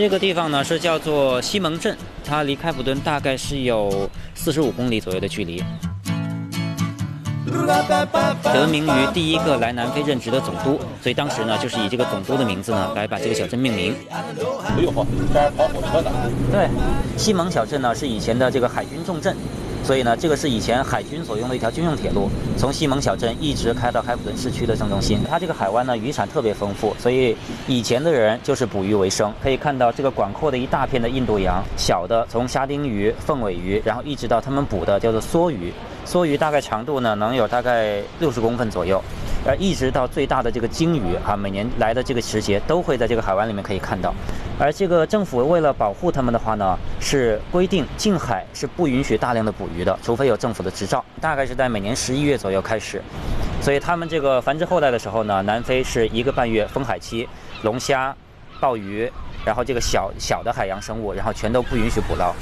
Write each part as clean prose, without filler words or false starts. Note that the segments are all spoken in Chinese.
这个地方呢是叫做西蒙镇，它离开普敦大概是有45公里左右的距离。得名于第一个来南非任职的总督，所以当时呢就是以这个总督的名字呢来把这个小镇命名。哎呦，这儿跑火车的。对，西蒙小镇呢是以前的这个海军重镇。所以呢，这个是以前海军所用的一条军用铁路，从西蒙小镇一直开到开普敦市区的正中心。它这个海湾呢，渔产特别丰富，所以以前的人就是捕鱼为生。可以看到这个广阔的一大片的印度洋，小的从沙丁鱼、凤尾鱼，然后一直到他们捕的叫做梭鱼，梭鱼大概长度呢能有大概60公分左右。一直到最大的这个鲸鱼啊，每年来的这个时节都会在这个海湾里面可以看到。而这个政府为了保护它们的话呢，是规定近海是不允许大量的捕鱼的，除非有政府的执照。大概是在每年11月左右开始，所以他们这个繁殖后代的时候呢，南非是1个半月封海期，龙虾、鲍鱼，然后这个小的海洋生物，然后全都不允许捕捞。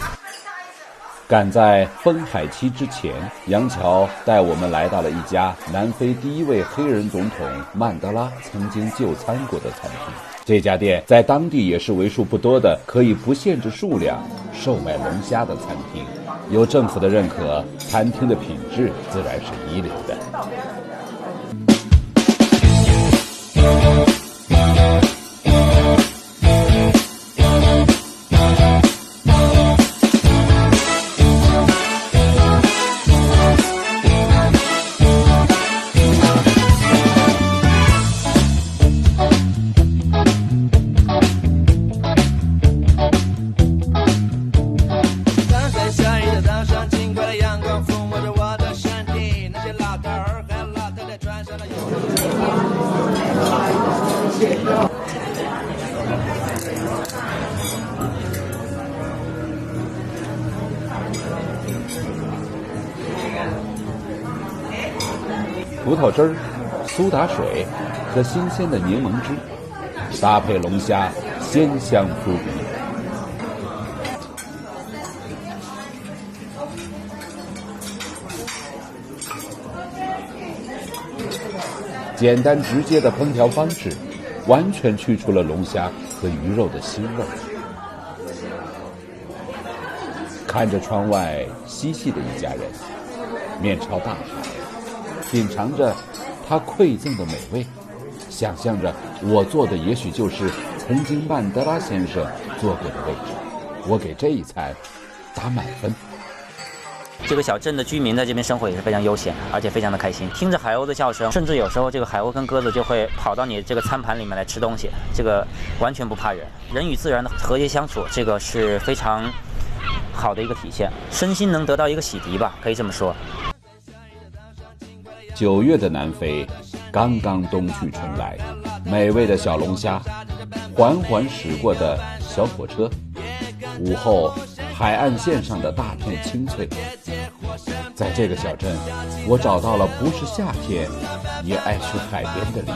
赶在封海期之前，杨乔带我们来到了一家南非第一位黑人总统曼德拉曾经就餐过的餐厅。这家店在当地也是为数不多的可以不限制数量售卖龙虾的餐厅。有政府的认可，餐厅的品质自然是一流的。葡萄汁儿、苏打水和新鲜的柠檬汁，搭配龙虾，鲜香扑鼻。简单直接的烹调方式，完全去除了龙虾和鱼肉的腥味。看着窗外嬉戏的一家人，面朝大海，品尝着他馈赠的美味，想象着我坐的也许就是曾经曼德拉先生坐过的位置。我给这一餐打满分。这个小镇的居民在这边生活也是非常悠闲，而且非常的开心，听着海鸥的叫声，甚至有时候这个海鸥跟鸽子就会跑到你这个餐盘里面来吃东西，这个完全不怕人。人与自然的和谐相处，这个是非常好的一个体现，身心能得到一个洗涤吧，可以这么说。9月的南非刚刚冬去春来，美味的小龙虾，缓缓驶过的小火车，午后海岸线上的大片青翠。在这个小镇，我找到了不是夏天也爱去海边的理由。